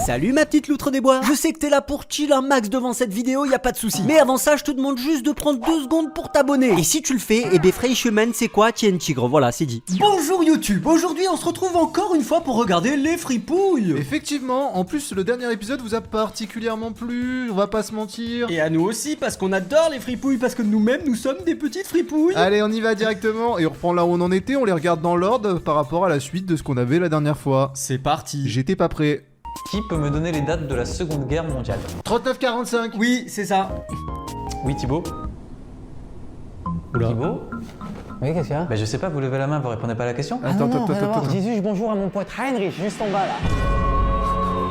Salut ma petite loutre des bois. Je sais que t'es là pour chill un max devant cette vidéo, y a pas de souci. Mais avant ça, je te demande juste de prendre 2 secondes pour t'abonner. Et si tu le fais, et ben Freichemann, c'est quoi? Tiens tigre, voilà, c'est dit. Bonjour YouTube. Aujourd'hui, on se retrouve encore une fois pour regarder les fripouilles. Effectivement, en plus le dernier épisode vous a particulièrement plu, on va pas se mentir. Et à nous aussi, parce qu'on adore les fripouilles, parce que nous-mêmes, nous sommes des petites fripouilles. Allez, on y va directement et on reprend là où on en était, on les regarde dans l'ordre par rapport à la suite de ce qu'on avait la dernière fois. C'est parti. J'étais pas prêt. Qui peut me donner les dates de la Seconde Guerre mondiale? 39-45. Oui, c'est ça. Oui, Thibaut. Oula. Thibaut? Oui, qu'est-ce qu'il y a? Ben je sais pas, vous levez la main, vous répondez pas à la question? Attends. Dis-y bonjour à mon pote Heinrich, juste en bas là.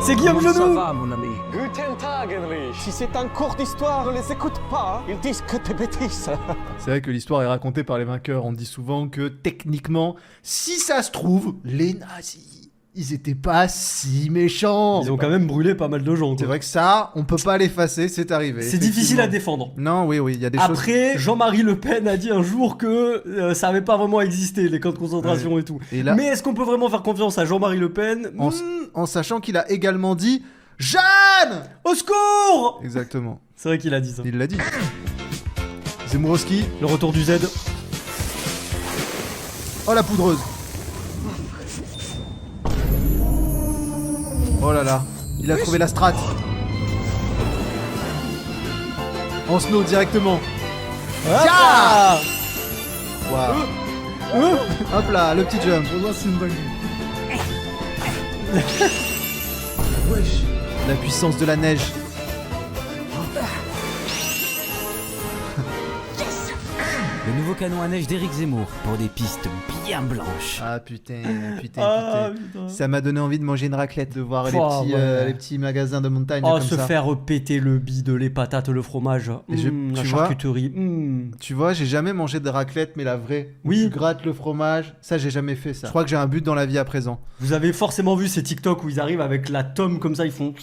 C'est Guillaume Genoux. mon ami? Guten Tag, Heinrich. Si c'est un cours d'histoire, ne les écoute pas. Ils disent que t'es bêtises. C'est vrai que l'histoire est racontée par les vainqueurs, on dit souvent que techniquement, si ça se trouve, les nazis, ils étaient pas si méchants. Ils ont quand même brûlé pas mal de gens. C'est vrai que ça, on peut pas l'effacer, c'est arrivé. C'est difficile à effectivement. défendre. Non, oui, il y a des choses... Après, Jean-Marie Le Pen a dit un jour que ça avait pas vraiment existé, les camps de concentration et tout. Et là, Mais est-ce qu'on peut vraiment faire confiance à Jean-Marie Le Pen? en sachant qu'il a également dit « Jeanne !» Au secours! Exactement. C'est vrai qu'il a dit ça. Il l'a dit. Zemmourowski. Le retour du Z. Oh la poudreuse. Oh là là. Il a trouvé la strat. En snow directement. Ah! Waouh. Hop là, le petit jump. La puissance de la neige. Le nouveau canon à neige d'Éric Zemmour pour des pistes bien blanches. Ah putain. Putain. Ça m'a donné envie de manger une raclette, de voir Oh, ouais. les petits magasins de montagne Oh, comme se ça. faire péter le bide, les patates, le fromage, Et la tu vois, charcuterie. Tu vois, j'ai jamais mangé de raclette, mais la vraie. Où Oui. tu grattes le fromage. Ça, j'ai jamais fait ça. Je crois que j'ai un but dans la vie à présent. Vous avez forcément vu ces TikTok où ils arrivent avec la tome comme ça, ils font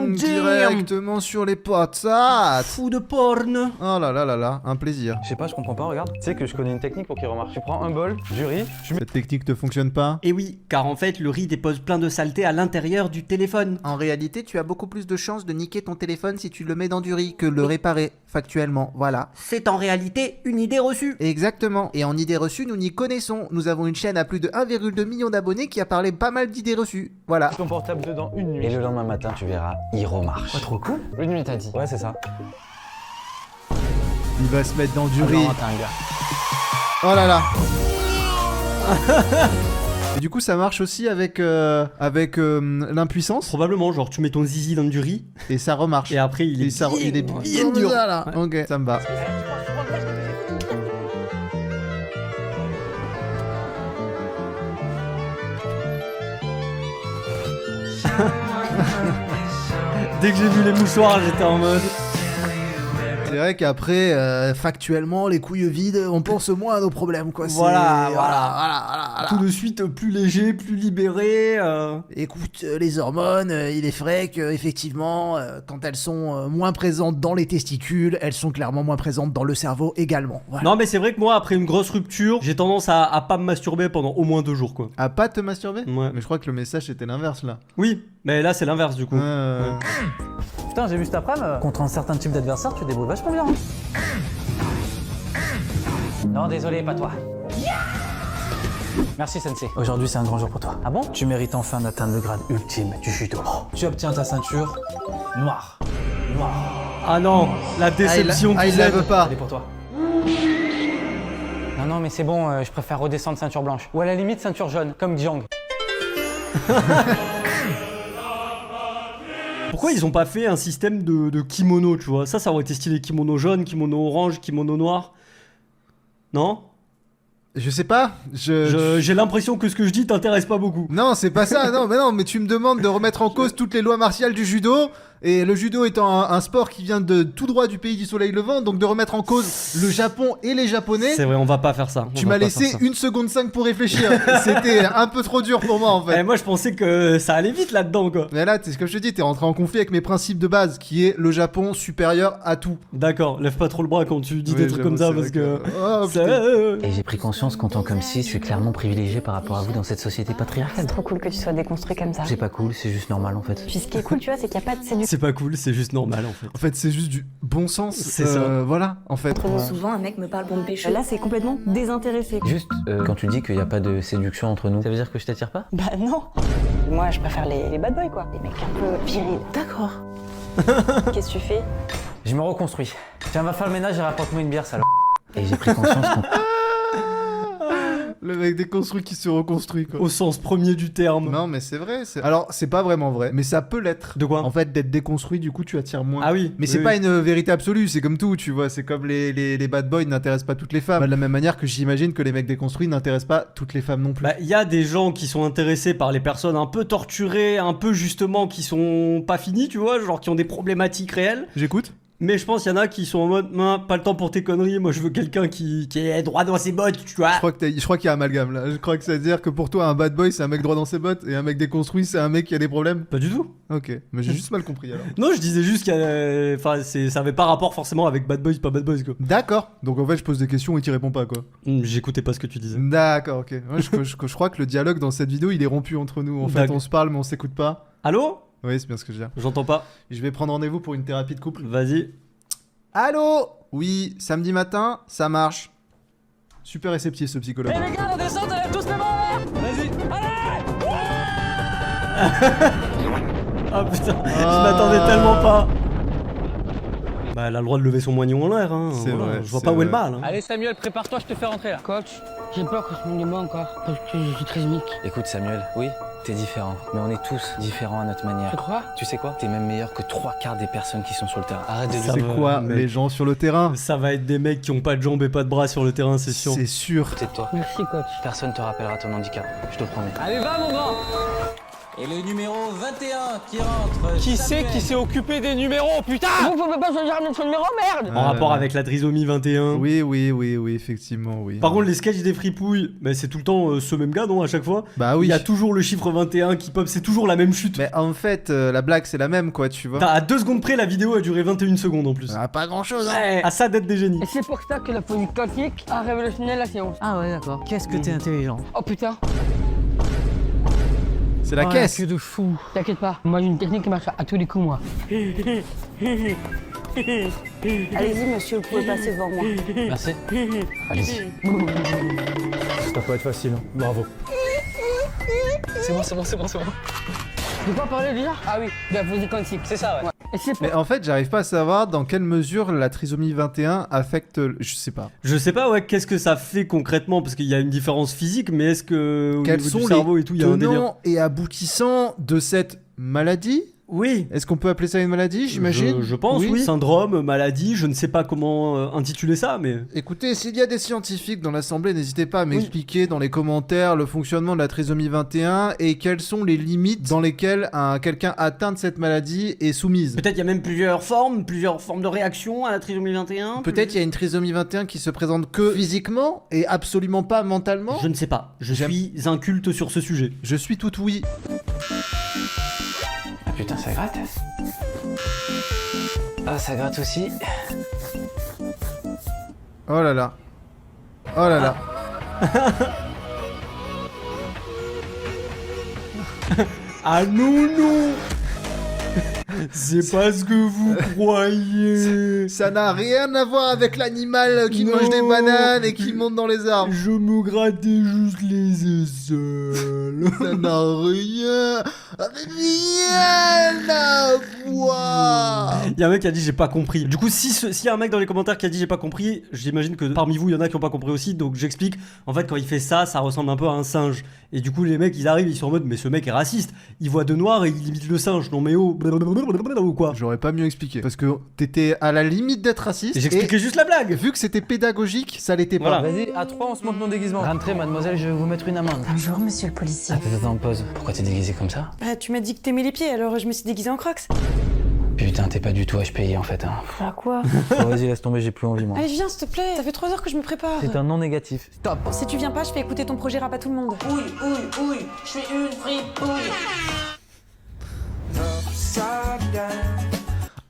Directement sur les patates. fou de porn. Oh là là là là, un plaisir. Je sais pas, je comprends pas, regarde. Tu sais que je connais une technique pour qu'il remarque. Tu prends un bol, du riz, tu mets... Cette technique ne fonctionne pas. Et oui, car en fait, le riz dépose plein de saleté à l'intérieur du téléphone. En réalité, tu as beaucoup plus de chances de niquer ton téléphone si tu le mets dans du riz que le réparer, factuellement. Voilà. C'est en réalité une idée reçue. Exactement. Et en idées reçues, nous n'y connaissons. Nous avons une chaîne à plus de 1,2 million d'abonnés qui a parlé pas mal d'idées reçues. Voilà. ton portable dedans une nuit. Et le lendemain matin, tu verras, il remarche. Trop cool. Une nuit, t'as dit. Ouais, c'est ça. Il va se mettre dans du riz. Non, t'es un gars. Oh là là. Et du coup, ça marche aussi avec l'impuissance. Probablement, genre tu mets ton zizi dans du riz Et ça remarche. et après il est Et ça, il est bien comme dur. ça, là. Ok, ça me va. Dès que j'ai vu les mouchoirs, j'étais en mode. C'est vrai qu'après, factuellement, les couilles vides, on pense moins à nos problèmes, quoi. Voilà. Voilà. Tout de suite plus léger, plus libéré. Écoute, les hormones, il est vrai que effectivement, quand elles sont moins présentes dans les testicules, elles sont clairement moins présentes dans le cerveau également. Voilà. Non mais c'est vrai que moi après une grosse rupture, j'ai tendance à pas me masturber pendant au moins 2 jours quoi. À pas te masturber? Ouais. Mais je crois que le message était l'inverse là. Oui, mais là c'est l'inverse du coup. Putain, j'ai vu cet après-midi. Contre un certain type d'adversaire, tu te débrouilles vachement bien. Non, désolé, pas toi. Merci, Sensei. Aujourd'hui, c'est un grand jour pour toi. Ah bon? Tu mérites enfin d'atteindre le grade ultime du judo. Tu obtiens ta ceinture noire. Ah non, la déception il du la Z. veut pas. Elle est pour toi. Non, mais c'est bon, je préfère redescendre ceinture blanche. Ou à la limite, ceinture jaune, comme Jiang. Pourquoi ils ont pas fait un système de kimono, tu vois? Ça aurait été stylé, kimono jaune, kimono orange, kimono noir. Non? Je sais pas. J'ai l'impression que ce que je dis t'intéresse pas beaucoup. Non, c'est pas ça. Non, mais tu me demandes de remettre en cause toutes les lois martiales du judo. Et le judo étant un sport qui vient de tout droit du pays du soleil levant, donc de remettre en cause le Japon et les Japonais. C'est vrai, on va pas faire ça. Tu m'as laissé 1 seconde 5 pour réfléchir. C'était un peu trop dur pour moi en fait. Et moi je pensais que ça allait vite là-dedans quoi. Mais là, c'est ce que je te dis, t'es rentré en conflit avec mes principes de base, qui est le Japon supérieur à tout. D'accord, lève pas trop le bras quand tu dis Oui, des trucs comme ça j'avoue, parce c'est que... vrai Oh, Ça- putain. Et j'ai pris conscience qu'en tant qu'homme cis, je suis clairement privilégié par rapport à vous dans cette société patriarcale. C'est trop cool que tu sois déconstruit comme ça. C'est pas cool, c'est juste normal en fait. Puis ce qui est cool, tu vois, c'est qu'il n'y a pas de séduction C'est pas cool, c'est juste normal en fait. En fait, c'est juste du bon sens. C'est ça. Voilà, en fait. entre nous. Souvent, un mec me parle pour me pécho. Là, c'est complètement désintéressé. Juste, quand tu dis qu'il n'y a pas de séduction entre nous, ça veut dire que je t'attire pas? Bah non. Moi, je préfère les bad boys, quoi. Les mecs un peu virils. D'accord. Qu'est-ce que tu fais? Je me reconstruis. Tiens, va faire le ménage et rapporte-moi une bière, salope. Et j'ai pris conscience qu'on... Le mec déconstruit qui se reconstruit, quoi. Au sens premier du terme. Non, mais c'est vrai. Alors, c'est pas vraiment vrai, mais ça peut l'être. De quoi? En fait, d'être déconstruit, du coup, tu attires moins. Ah oui. Mais c'est oui, pas oui. une vérité absolue, c'est comme tout, tu vois. C'est comme les bad boys n'intéressent pas toutes les femmes. De la même manière que j'imagine que les mecs déconstruits n'intéressent pas toutes les femmes non plus. Bah, il y a des gens qui sont intéressés par les personnes un peu torturées, un peu justement qui sont pas finies, tu vois, genre qui ont des problématiques réelles. J'écoute. Mais je pense qu'il y en a qui sont en mode, pas le temps pour tes conneries, moi je veux quelqu'un qui est droit dans ses bottes, tu vois. Je crois qu'il y a amalgame là. Je crois que ça veut dire que pour toi, un bad boy, c'est un mec droit dans ses bottes et un mec déconstruit, c'est un mec qui a des problèmes. Pas du tout. Ok, mais j'ai juste mal compris alors. Non, je disais juste qu'il y a... Enfin, ça avait pas rapport forcément avec bad boys, pas bad boys, quoi. D'accord. Donc en fait, je pose des questions et tu réponds pas, quoi. J'écoutais pas ce que tu disais. D'accord, ok. Ouais, je crois que le dialogue dans cette vidéo, il est rompu entre nous. En fait, D'accord. on se parle, mais on s'écoute pas. Allô? Oui, c'est bien ce que je veux dire. J'entends pas. Je vais prendre rendez-vous pour une thérapie de couple. Vas-y. Allô? Oui, samedi matin, ça marche. Super réceptif ce psychologue. les gars, la descente, elle est tous les mains Vas-y, Ah putain, je m'attendais tellement pas. Bah, elle a le droit de lever son moignon en l'air, hein. C'est Voilà. vrai, Je vois c'est pas où est le vrai. mal. Hein. Allez Samuel, prépare-toi, je te fais rentrer là. Coach, j'ai peur que je me débat encore, parce que je suis très unique. Écoute Samuel, oui, t'es différent, mais on est tous différents à notre manière. Tu crois? Tu sais quoi? T'es même meilleur que 3/4 des personnes qui sont sur le terrain. Arrête de Ça C'est va, quoi mec. les gens sur le terrain? Ça va être des mecs qui ont pas de jambes et pas de bras sur le terrain, c'est sûr. C'est sûr. C'est toi. Merci coach. Personne te rappellera ton handicap, je te promets. Allez, va mon grand. Et le numéro 21 qui rentre. Qui c'est qui s'est occupé des numéros, putain? Vous pouvez pas choisir notre numéro, merde! En rapport avec la trisomie 21. Oui, effectivement, oui. Par contre, les sketchs des fripouilles, bah, c'est tout le temps ce même gars, non, à chaque fois? Bah oui. Il y a toujours le chiffre 21 qui pop, c'est toujours la même chute. Mais en fait, la blague, c'est la même, quoi, tu vois. Putain, à 2 secondes près, la vidéo a duré 21 secondes en plus. Ah, pas grand-chose, hein. Ouais, à ça d'être des génies. Et c'est pour ça que la physique quantique a révolutionné la science. Ah ouais, d'accord. Qu'est-ce que t'es intelligent. Oh putain, C'est la Oh, caisse. que de fou. t'inquiète pas, moi j'ai une technique qui marche à tous les coups, moi. Allez-y, monsieur, vous pouvez passer devant moi. Merci. Allez-y. Ça peut être facile, hein. Bravo. C'est bon, c'est bon, c'est bon, c'est bon. De quoi parler déjà? Ah oui, de la physique quantique. C'est ça, ouais. Et c'est pour... Mais en fait, j'arrive pas à savoir dans quelle mesure la trisomie 21 affecte. Je sais pas. Je sais pas, ouais, qu'est-ce que ça fait concrètement, parce qu'il y a une différence physique, mais est-ce que au Quels niveau sont du cerveau et tout, il y a un délire? tenants et aboutissants de cette maladie? Oui. Est-ce qu'on peut appeler ça une maladie, j'imagine? Je pense, oui. Syndrome, maladie, je ne sais pas comment intituler ça, mais... Écoutez, s'il y a des scientifiques dans l'assemblée, n'hésitez pas à m'expliquer dans les commentaires le fonctionnement de la trisomie 21 et quelles sont les limites dans lesquelles quelqu'un atteint de cette maladie est soumise. Peut-être il y a même plusieurs formes de réaction à la trisomie 21. Peut-être il y a une trisomie 21 qui se présente que physiquement et absolument pas mentalement. Je ne sais pas, je J'aime- suis inculte sur ce sujet. Je suis tout oui. Ah putain, ça gratte. Ah, ça gratte aussi. Oh là là. Oh là là. Ah non, non. C'est pas ce que vous croyez. Ça n'a rien à voir avec l'animal qui mange des bananes et qui monte dans les arbres. Je me grattais juste les aisselles. Ça n'a rien à voir. Il y a un mec qui a dit j'ai pas compris. Du coup, s'il y a un mec dans les commentaires qui a dit j'ai pas compris, j'imagine que parmi vous il y en a qui ont pas compris aussi. Donc j'explique. En fait, quand il fait ça, ça ressemble un peu à un singe. Et du coup, les mecs ils arrivent, ils sont en mode mais ce mec est raciste. Il voit de noir et il imite le singe. Non mais oh, ou quoi. J'aurais pas mieux expliqué. Parce que t'étais à la limite d'être raciste. Et j'expliquais juste la blague. Vu que c'était pédagogique, ça l'était Voilà. pas. Vas-y, à 3, on se monte nos déguisements. Rentrez, mademoiselle, je vais vous mettre une amende. Bonjour, monsieur le policier. Attends, pause. Pourquoi t'es déguisée comme ça? Bah, tu m'as dit que t'aimais les pieds, alors je me suis déguisée en crocs. Putain, t'es pas du tout HPI en fait. Hein. Bah quoi? Bon, vas-y, laisse tomber, j'ai plus envie moi. Allez, viens, s'il te plaît. Ça fait 3 heures que je me prépare. C'est un non négatif. Stop. Si tu viens pas, je fais écouter ton projet rap à tout le monde. Je suis une fripouille.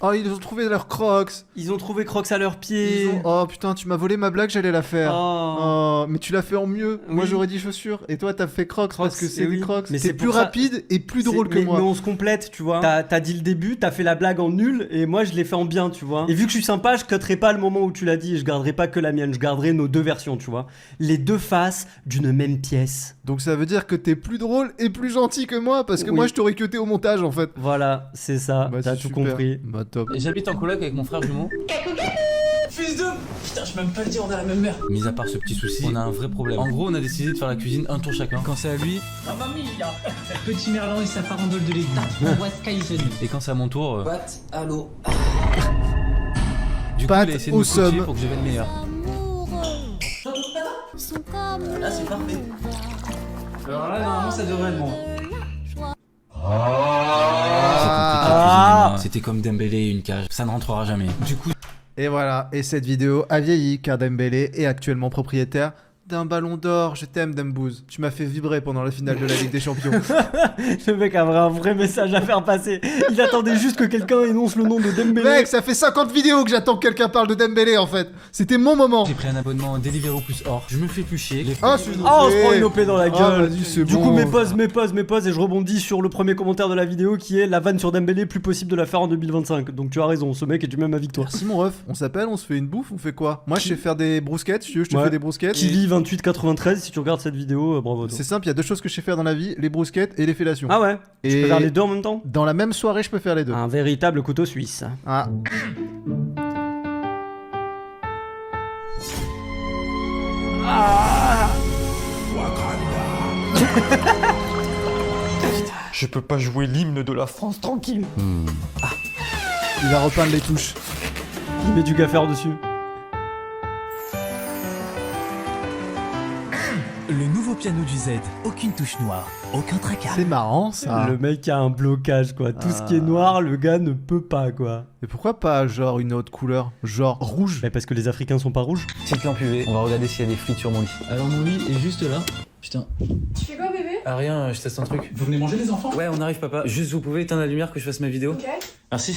Oh, ils ont trouvé leurs crocs. Ils ont trouvé Crocs à leurs pieds. Oh putain, tu m'as volé ma blague, j'allais la faire. Oh. Mais tu l'as fait en mieux. Moi Oui. j'aurais dit chaussures. Et toi t'as fait crocs parce que c'est eh des oui. crocs. Mais C'est c'est plus pour ça- rapide et plus drôle que mais, moi. mais on se complète, tu vois. T'as dit le début, t'as fait la blague en nul, et moi je l'ai fait en bien, tu vois. Et vu que je suis sympa, je cutterai pas le moment où tu l'as dit, et je garderai pas que la mienne, je garderai nos deux versions, tu vois. Les deux faces d'une même pièce. Donc ça veut dire que t'es plus drôle et plus gentil que moi parce que Oui. moi je t'aurais cuté au montage en fait. Voilà, c'est ça, Bah, t'as c'est tout super. compris. Bah top. J'habite en coloc avec mon frère jumeau. Fils de... Putain, je peux même pas le dire, on a la même mère. Mis à part ce petit souci, on a un vrai problème. En gros, on a décidé de faire la cuisine un tour chacun. Quand c'est à lui, Mamma mia. Petit Merlan et sa farandole de l'État. Boîte Kaizen. et quand c'est à mon tour, Pâte à l'eau. du coup, Pâte il a essayé de au me coacher somme. pour que je devienne meilleur. Là, c'est parfait. Alors là, normalement, ça devrait être bon. Ah. C'était comme Dembélé et une cage, ça ne rentrera jamais. Du coup, Et voilà, et cette vidéo a vieilli car Dembélé est actuellement propriétaire d'un ballon d'or. Je t'aime Dembouz. Tu m'as fait vibrer pendant la finale de la Ligue des Champions. Le mec avait un vrai message à faire passer. Il attendait juste que quelqu'un énonce le nom de Dembélé. Mec, ça fait 50 vidéos que j'attends que quelqu'un parle de Dembélé en fait. C'était mon moment. j'ai pris un abonnement Deliveroo plus or. Je me fais plus chier. Ah, c'est une Oh, on se prend une OP dans la gueule. vas-y, c'est Du bon. coup, mes pauses, et je rebondis sur le premier commentaire de la vidéo qui est la vanne sur Dembélé, plus possible de la faire en 2025. Donc tu as raison, ce mec est du même avis que toi. Merci mon ref. On s'appelle, on se fait une bouffe, on fait quoi? Moi je sais faire des brousquettes, si tu veux, je te Ouais. fais des brousquettes. Kili 2893, si tu regardes cette vidéo, bravo à toi. C'est simple, il y a deux choses que je sais faire dans la vie, les brousquettes et les fellations. Ah ouais, tu Et peux faire les deux en même temps. dans la même soirée, je peux faire les deux. Un véritable couteau suisse. Ah. Je peux pas jouer l'hymne de la France tranquille. Il va repeindre les touches. Il met du gaffer dessus. Le nouveau piano du Z, aucune touche noire, aucun tracas. C'est marrant ça. Le mec a un blocage quoi. Tout ce qui est noir, le gars ne peut pas quoi. Et pourquoi pas genre une autre couleur? Genre rouge? Mais parce que les Africains sont pas rouges. Petite lampe UV, on va regarder s'il y a des frites sur mon lit. Alors mon lit est juste là. Putain. Tu fais quoi, bébé? Ah rien, je teste un truc. Vous venez manger les enfants? Ouais, on arrive papa. Juste vous pouvez éteindre la lumière que je fasse ma vidéo? Ok. Merci.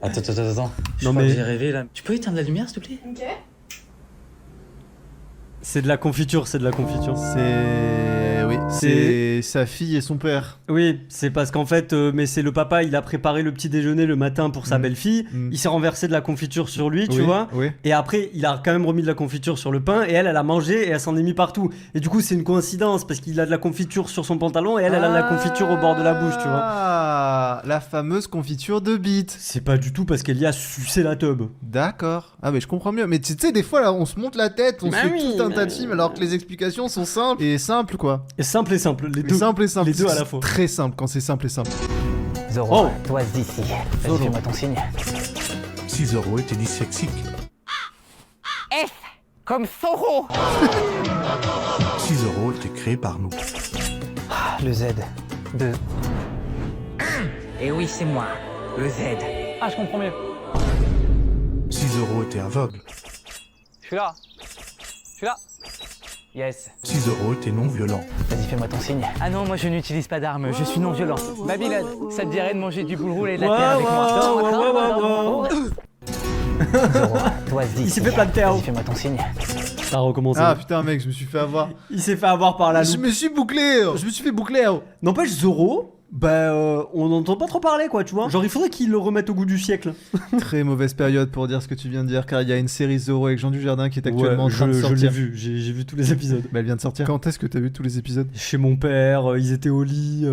Attends. Je Non, crois mais- que j'ai rêvé là. Tu peux éteindre la lumière s'il te plaît? Ok. C'est de la confiture, c'est de la confiture. C'est... Oui. C'est sa fille et son père. Oui, c'est parce qu'en fait, mais c'est le papa, il a préparé le petit déjeuner le matin pour sa belle-fille. Il s'est renversé de la confiture sur lui, tu Oui, vois. oui. Et après, il a quand même remis de la confiture sur le pain et elle a mangé et elle s'en est mis partout. Et du coup, c'est une coïncidence parce qu'il a de la confiture sur son pantalon et elle a de la confiture au bord de la bouche, tu vois. Ah, la fameuse confiture de bite. C'est pas du tout parce qu'elle y a sucé la tub. D'accord. Ah mais je comprends mieux. Mais tu sais, des fois là, on se monte la tête, on Bah se fait oui, tout un mais- tas de films alors que les explications sont simples et simples quoi. Et simple, les Et deux. simple et simple. les deux à C'est la fois. Très simple quand c'est simple et simple. Zoro, Oh. toi d'ici. Vas-y, Zoro. fais-moi ton signe. Si Zoro était dyslexique. Comme Soro. Si Zoro était créé par nous. Le Z. De... Et oui, c'est moi, le Z. Ah, je comprends mieux. Si Zoro était aveugle. Je suis là. Yes. Si Zoro était non violent. Vas-y, fais-moi ton signe. Ah non, moi je n'utilise pas d'armes, je suis non violent. Babylone, ça te dirait de manger du boule roulé et de la Waouh, terre avec moi? waouh, waouh. Zoro, toi d'ici. Il s'est fait plein de terre. Vas-y, fais-moi ton signe. Ça a recommencé. Ah putain mec, je me suis fait avoir. Il s'est fait avoir par la Je loupe. me suis bouclé. Je me suis fait boucler. N'empêche, Zoro, on n'entend pas trop parler, quoi, tu vois. Genre, il faudrait qu'il le remette au goût du siècle. Très mauvaise période pour dire ce que tu viens de dire car il y a une série Zoro avec Jean Dujardin qui est actuellement en train de je sortir. l'ai vu, j'ai vu tous les épisodes. Bah elle vient de sortir. Quand est-ce que t'as vu tous les épisodes? Chez mon père, ils étaient au lit,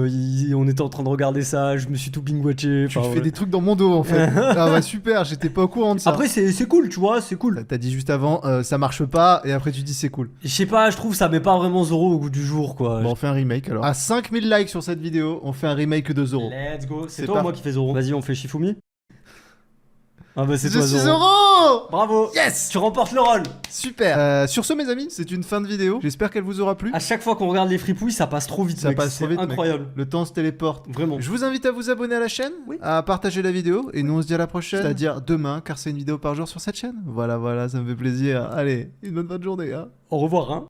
on était en train de regarder ça, je me suis tout binge-watché. Tu enfin, fais ouais. des trucs dans mon dos en fait. Ah bah super, j'étais pas au courant de ça. Après, c'est cool, tu vois, c'est cool. T'as dit juste avant, ça marche pas, et après tu dis c'est cool. Je sais pas, je trouve ça met pas vraiment Zoro au goût du jour, quoi. Bon, on fait un remake alors. À 5000 likes sur cette vidéo, on fait un remake de Zoro. Let's go. C'est C'est toi ou pas- moi qui fais Zoro? Vas-y, on fait Shifumi. Ah bah c'est Je toi, suis Zoro. Zoro. Bravo. Yes. Tu remportes le rôle. Super. Sur ce, mes amis, c'est une fin de vidéo. J'espère qu'elle vous aura plu. À chaque fois qu'on regarde les fripouilles, ça passe trop vite. Ça mec. passe trop C'est vite, mec. incroyable. Le temps se téléporte. Vraiment. Je vous invite à vous abonner à la chaîne, à partager la vidéo, et nous on se dit à la prochaine, c'est-à-dire demain, car c'est une vidéo par jour sur cette chaîne. Voilà, ça me fait plaisir. Allez, une bonne fin de journée. Hein. Au revoir. Hein.